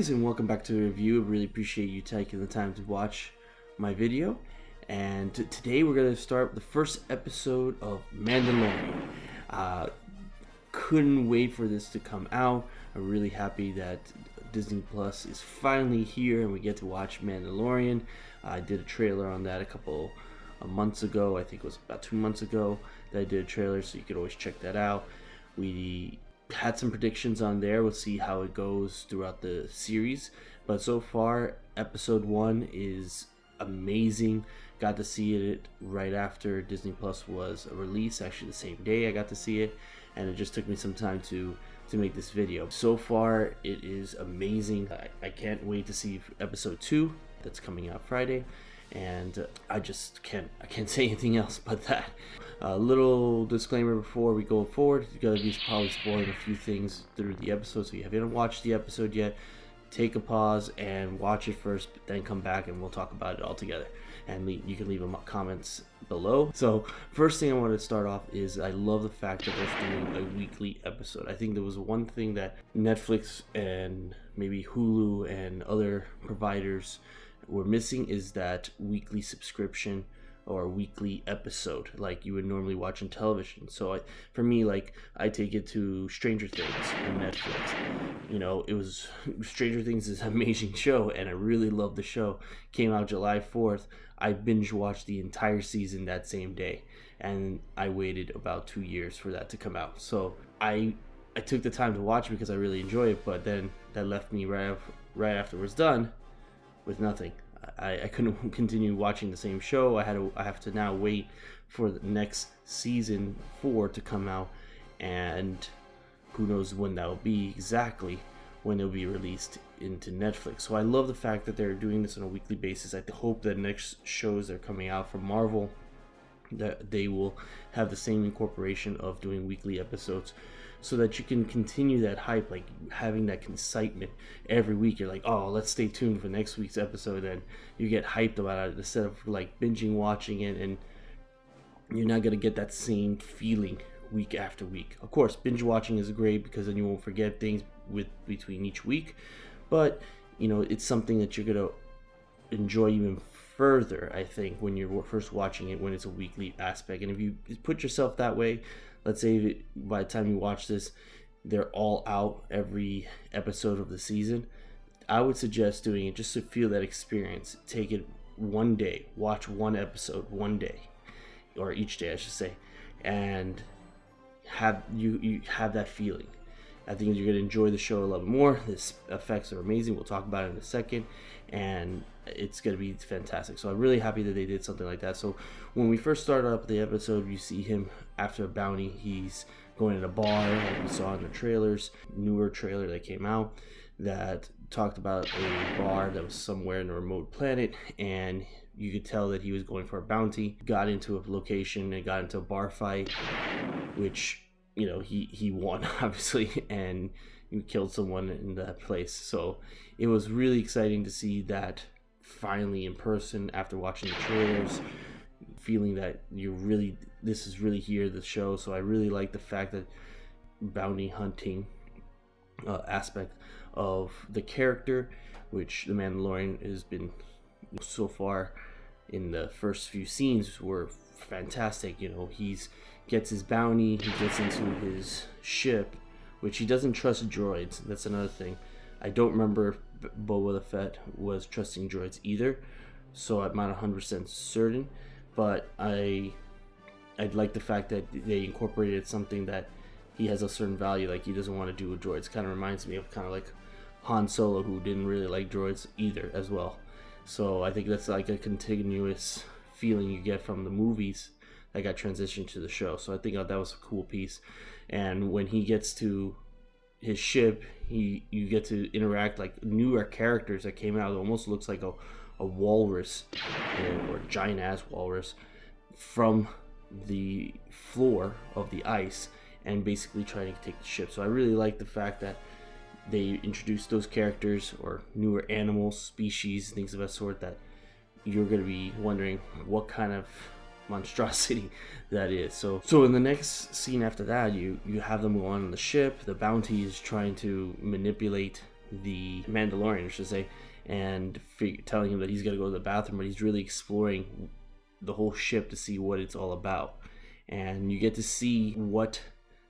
guys, and welcome back to the review. I really appreciate you taking the time to watch my video. And today we're going to start the first episode of Mandalorian. Couldn't wait for this to come out. I'm really happy that Disney Plus is finally here and we get to watch Mandalorian. I did a trailer on that a couple of months ago. I think it was about 2 months ago that I did a trailer, so you could always check that out. We had some predictions on there. We'll see how it goes throughout the series, but so far episode 1 is amazing. Got to see it right after Disney Plus was released, actually the same day I got to see it, and it just took me some time to make this video. So far it is amazing. I can't wait to see episode 2 that's coming out Friday, and I can't say anything else but that. A little disclaimer before we go forward. You're gonna be probably spoiling a few things through the episode, so if you haven't watched the episode yet, take a pause and watch it first, then come back and we'll talk about it all together. And you can leave them comments below. So first thing I want to start off is I love the fact that they're doing a weekly episode. I think there was one thing that Netflix and maybe Hulu and other providers were missing, is that weekly subscription or weekly episode like you would normally watch on television. So for me, I take it to Stranger Things on Netflix. You know, Stranger Things is an amazing show and I really love the show. Came out July 4th. I binge watched the entire season that same day, and I waited about 2 years for that to come out. So I took the time to watch it because I really enjoy it, but then that left me right after it was done with nothing. I couldn't continue watching the same show. I have to now wait for the next season 4 to come out, and who knows when that'll be exactly, when it'll be released into Netflix. So I love the fact that they're doing this on a weekly basis. I hope that next shows that are coming out from Marvel, that they will have the same incorporation of doing weekly episodes, so that you can continue that hype, like having that excitement every week. You're like, oh, let's stay tuned for next week's episode, and you get hyped about it instead of like binging watching it, and you're not gonna get that same feeling week after week. Of course, binge watching is great because then you won't forget things between each week, but you know, it's something that you're gonna enjoy even further, I think, when you're first watching it, when it's a weekly aspect. And if you put yourself that way, let's say by the time you watch this, they're all out every episode of the season, I would suggest doing it just to feel that experience. Take it one day, watch one episode one day, or each day I should say, and have you have that feeling. I think you're going to enjoy the show a lot more. The effects are amazing. We'll talk about it in a second, and it's going to be fantastic. So I'm really happy that they did something like that. So when we first start up the episode, you see him after a bounty. He's going to a bar, like we saw in the trailers, newer trailer that came out that talked about a bar that was somewhere in a remote planet, and you could tell that he was going for a bounty. Got into a location and got into a bar fight, which, you know, he won obviously, and he killed someone in that place. So it was really exciting to see that finally in person after watching the trailers, feeling that this is really here, the show. So I really like the fact that bounty hunting aspect of the character, which the Mandalorian has been so far in the first few scenes, were fantastic. You know, gets his bounty, he gets into his ship, which he doesn't trust droids. That's another thing. I don't remember if Boba the Fett was trusting droids either, so I'm not 100% certain, but I'd like the fact that they incorporated something that he has a certain value, like he doesn't want to do with droids. Kind of reminds me of kind of like Han Solo, who didn't really like droids either as well. So I think that's like a continuous feeling you get from the movies that got transitioned to the show. So I think that was a cool piece. And when he gets to his ship, you get to interact like newer characters that came out. It almost looks like a walrus, or a giant ass walrus, from the floor of the ice, and basically trying to take the ship. So I really like the fact that they introduced those characters, or newer animals, species, things of that sort, that you're going to be wondering what kind of monstrosity that is. So in the next scene after that, you have them go on the ship. The bounty is trying to manipulate the Mandalorian, I should say, and telling him that he's got to go to the bathroom, but he's really exploring the whole ship to see what it's all about. And you get to see what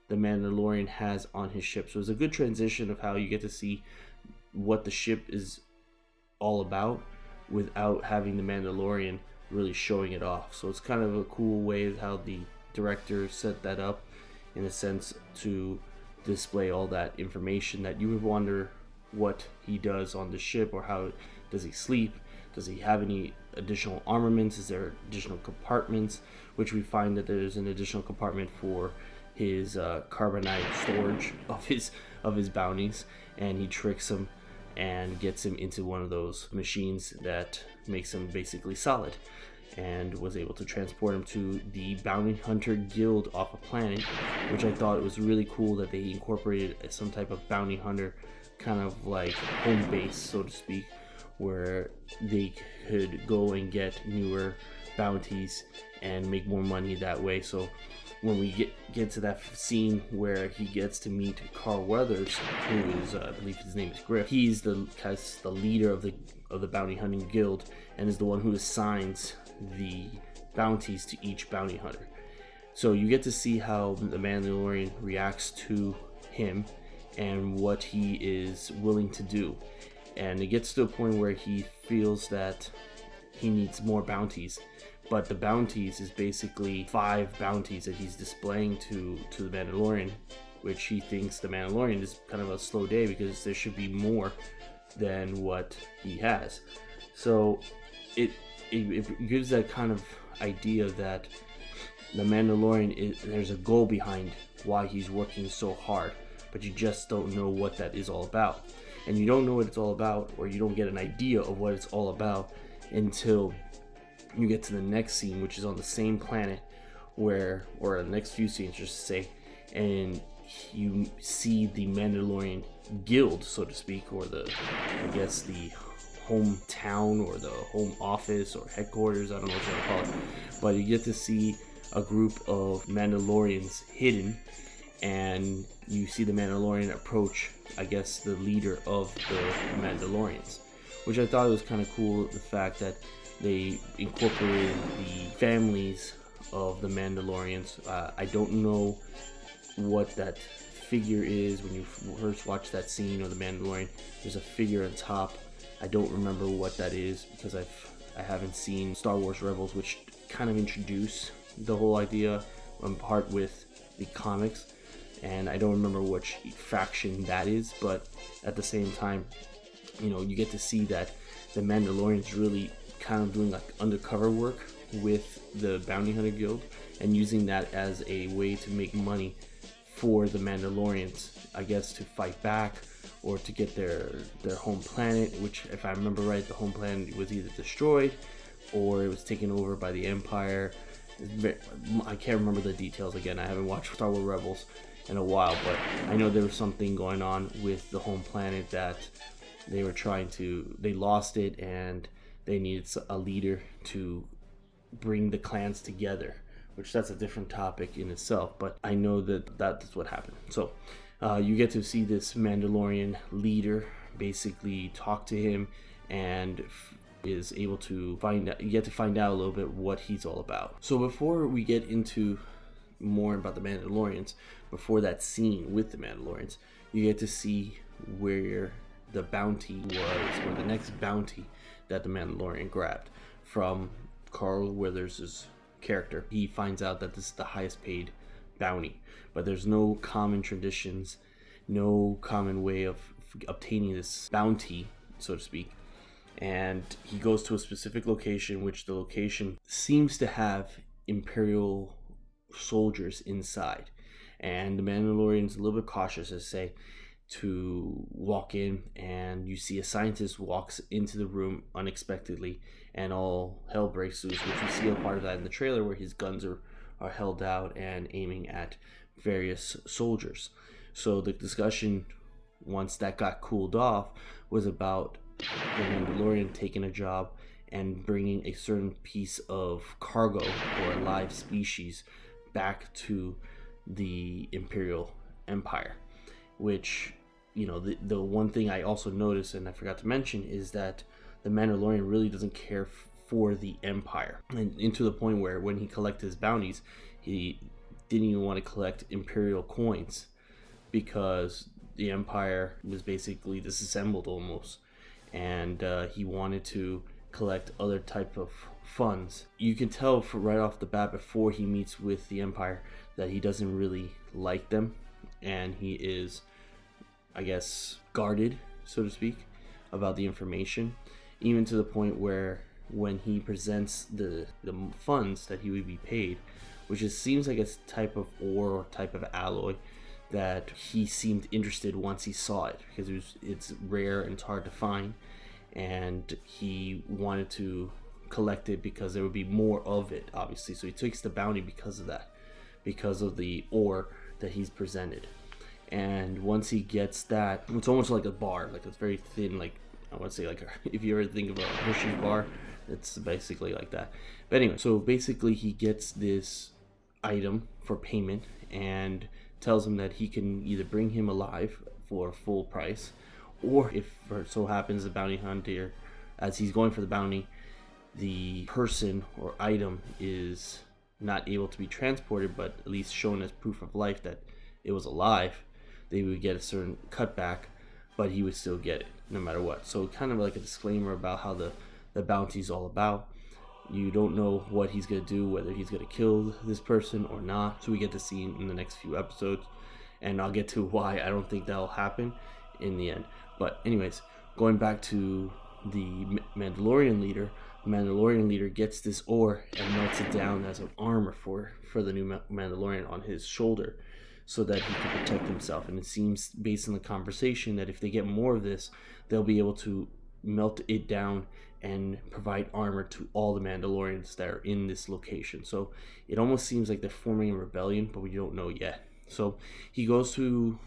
the Mandalorian has on his ship. So it's a good transition of how you get to see what the ship is all about without having the Mandalorian really showing it off. So it's kind of a cool way of how the director set that up, in a sense, to display all that information that you would wonder what he does on the ship, or how does he sleep, does he have any additional armaments, is there additional compartments, which we find that there's an additional compartment for his carbonite storage of his bounties, and he tricks him and gets him into one of those machines that makes him basically solid, and was able to transport him to the bounty hunter guild off a planet, which I thought it was really cool that they incorporated some type of bounty hunter kind of like home base, so to speak, where they could go and get newer bounties and make more money that way. So when we get to that scene where he gets to meet Carl Weathers, who is I believe his name is Griff, he's the leader of the bounty hunting guild, and is the one who assigns the bounties to each bounty hunter. So you get to see how the Mandalorian reacts to him and what he is willing to do. And it gets to a point where he feels that he needs more bounties, but the bounties is basically 5 bounties that he's displaying to the Mandalorian, which he thinks the Mandalorian is kind of a slow day because there should be more than what he has. So it gives that kind of idea that the Mandalorian there's a goal behind why he's working so hard, but you just don't know what that is all about. And you don't know what it's all about, or you don't get an idea of what it's all about until you get to the next scene, which is on the same planet, or the next few scenes, just to say, and you see the Mandalorian guild, so to speak, or the hometown, or the home office, or headquarters, I don't know what you want to call it, but you get to see a group of Mandalorians hidden, and you see the Mandalorian approach, I guess, the leader of the Mandalorians, which I thought was kind of cool, the fact that they incorporated the families of the Mandalorians. I don't know what that figure is. When you first watch that scene of the Mandalorian, there's a figure on top. I don't remember what that is because I haven't seen Star Wars Rebels, which kind of introduce the whole idea in part with the comics, and I don't remember which faction that is, but at the same time, you get to see that the Mandalorian's really kind of doing like undercover work with the bounty hunter guild, and using that as a way to make money for the Mandalorians, I guess, to fight back or to get their home planet, which, if I remember right, the home planet was either destroyed or it was taken over by the Empire. I can't remember the details. Again, I haven't watched Star Wars Rebels in a while, but I know there was something going on with the home planet that they lost it, and they needed a leader to bring the clans together, which that's a different topic in itself, but I know that's what happened. So you get to see this Mandalorian leader basically talk to him, and is able to you get to find out a little bit what he's all about. So before we get into more about the Mandalorians, before that scene with the Mandalorians, you get to see where the bounty was, or the next bounty that the Mandalorian grabbed from Carl Weathers' character. He finds out that this is the highest paid bounty, but there's no common traditions, no common way of obtaining this bounty, so to speak. And he goes to a specific location, which the location seems to have Imperial soldiers inside. And the Mandalorian's a little bit cautious, as say, to walk in, and you see a scientist walks into the room unexpectedly, and all hell breaks loose, which we see a part of that in the trailer, where his guns are held out and aiming at various soldiers. So the discussion, once that got cooled off, was about the Mandalorian taking a job and bringing a certain piece of cargo or a live species back to the Imperial Empire, which the one thing I also noticed and I forgot to mention is that the Mandalorian really doesn't care for the Empire, and to the point where when he collected his bounties, he didn't even want to collect Imperial coins because the Empire was basically disassembled almost, and he wanted to collect other type of funds. You can tell right off the bat before he meets with the Empire that he doesn't really like them, and he is, I guess, guarded, so to speak, about the information, even to the point where when he presents the funds that he would be paid, which seems like a type of ore or type of alloy that he seemed interested once he saw it, because it's rare and it's hard to find, and he wanted to collect it because there would be more of it, obviously. So he takes the bounty because of that, because of the ore that he's presented. And once he gets that, it's almost like a bar, like it's very thin, like I want to say like if you ever think of a Hershey's bar, it's basically like that. But anyway, so basically he gets this item for payment and tells him that he can either bring him alive for full price, or if it so happens the bounty hunter, as he's going for the bounty, the person or item is not able to be transported, but at least shown as proof of life that it was alive, they would get a certain cutback, but he would still get it no matter what. So kind of like a disclaimer about how the bounty is all about. You don't know what he's going to do, whether he's going to kill this person or not. So we get to see in the next few episodes, and I'll get to why I don't think that'll happen in the end. But anyways, going back to the Mandalorian Leader, the Mandalorian Leader gets this ore and melts it down as an armor for the new Mandalorian on his shoulder, so that he can protect himself. And it seems, based on the conversation, that if they get more of this, they'll be able to melt it down and provide armor to all the Mandalorians that are in this location. So it almost seems like they're forming a rebellion, but we don't know yet. So he goes to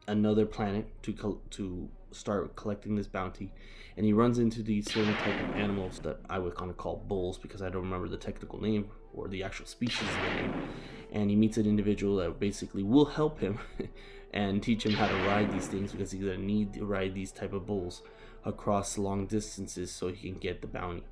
another planet to start collecting this bounty, and he runs into these certain type of animals that I would kind of call bulls, because I don't remember the technical name or the actual species of the name. And he meets an individual that basically will help him and teach him how to ride these things, because he's going to need to ride these type of bulls across long distances so he can get the bounty.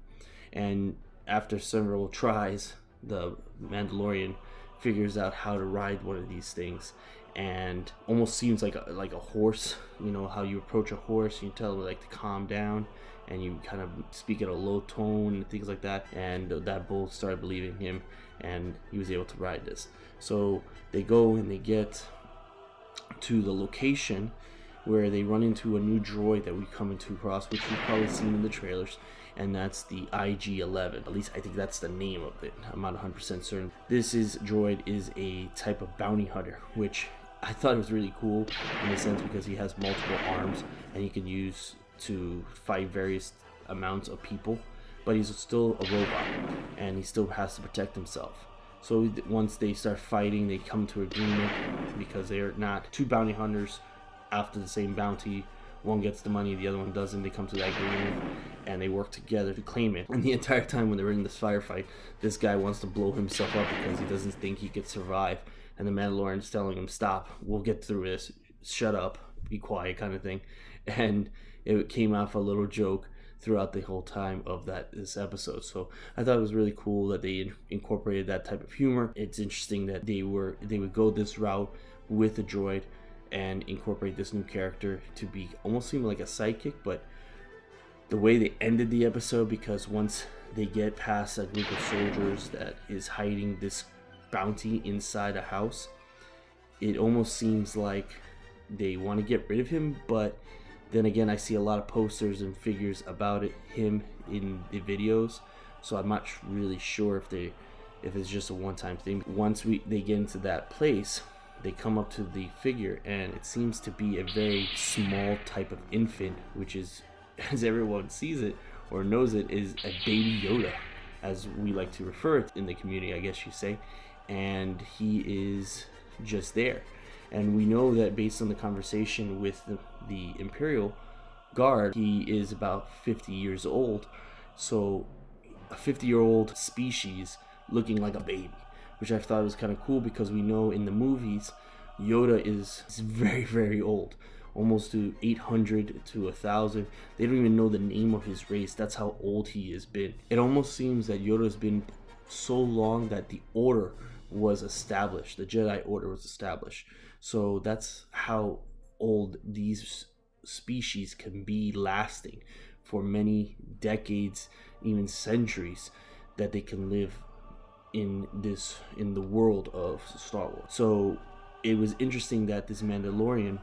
And after several tries, the Mandalorian figures out how to ride one of these things, and almost seems like a horse. You know how you approach a horse, you tell them like to calm down, and you kind of speak at a low tone and things like that. And that bull started believing him, and he was able to ride this. So they go and they get to the location where they run into a new droid that we come into across, which you've probably seen in the trailers, and that's the IG-11. At least I think that's the name of it. I'm not 100% certain. This droid is a type of bounty hunter, which I thought it was really cool in a sense because he has multiple arms and he can use to fight various amounts of people, but he's still a robot and he still has to protect himself. So once they start fighting, they come to agreement, because they're not two bounty hunters after the same bounty. One gets the money, the other one doesn't. They come to that agreement and they work together to claim it. And the entire time when they're in this firefight, this guy wants to blow himself up because he doesn't think he could survive. And the Mandalorian's telling him, stop, we'll get through this, shut up, be quiet, kind of thing. And it came off a little joke throughout the whole time of this episode. So I thought it was really cool that they incorporated that type of humor. It's interesting that they would go this route with the droid and incorporate this new character to be almost seem like a sidekick. But the way they ended the episode, because once they get past a group of soldiers that is hiding this bounty inside a house, it almost seems like they want to get rid of him. But then again, I see a lot of posters and figures about him in the videos, so I'm not really sure if it's just a one-time thing. Once they get into that place, they come up to the figure, and it seems to be a very small type of infant, which is, as everyone sees it or knows it, is a baby Yoda, as we like to refer it in the community, I guess you say. And he is just there. And we know that based on the conversation with the Imperial Guard, he is about 50 years old. So a 50-year-old species looking like a baby, which I thought was kind of cool, because we know in the movies Yoda is very, very old, almost to 800 to 1,000. They don't even know the name of his race. That's how old he has been. It almost seems that Yoda's been so long that the order was established. The Jedi Order was established. So that's how old these species can be, lasting for many decades, even centuries, that they can live in the world of Star Wars. So it was interesting that this Mandalorian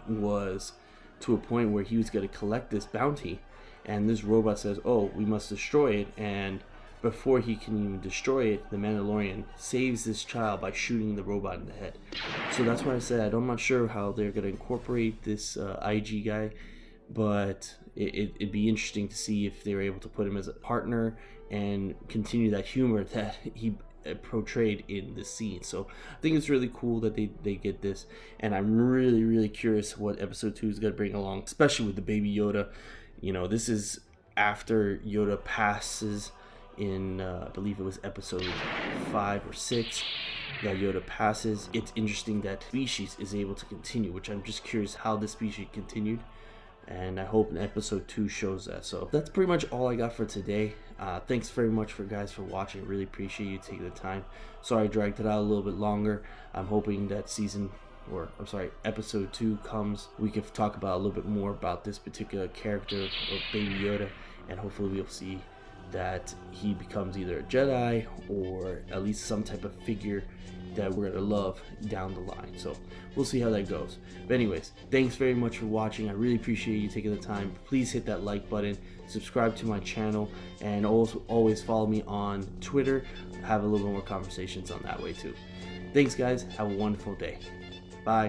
was to a point where he was going to collect this bounty, and this robot says, oh, we must destroy it. And before he can even destroy it, the Mandalorian saves this child by shooting the robot in the head. So that's why I said I'm not sure how they're going to incorporate this IG guy, but it'd be interesting to see if they were able to put him as a partner and continue that humor that he portrayed in the scene. So I think it's really cool that they get this, and I'm really curious what episode 2 is going to bring along, especially with the baby Yoda. You know, this is after Yoda passes in I believe it was episode 5 or 6 that Yoda passes. It's interesting that species is able to continue, which I'm just curious how the species continued, and I hope in episode 2 shows that. So that's pretty much all I got for today. Thanks very much for watching. Really appreciate you taking the time. Sorry I dragged it out a little bit longer. I'm hoping that episode 2 comes, we can talk about a little bit more about this particular character of Baby Yoda, and hopefully we'll see that he becomes either a Jedi or at least some type of figure that we're gonna love down the line. So we'll see how that goes. But anyways, thanks very much for watching. I really appreciate you taking the time. Please hit that like button, subscribe to my channel, and also always follow me on Twitter. Have a little bit more conversations on that way too. Thanks guys, have a wonderful day. Bye.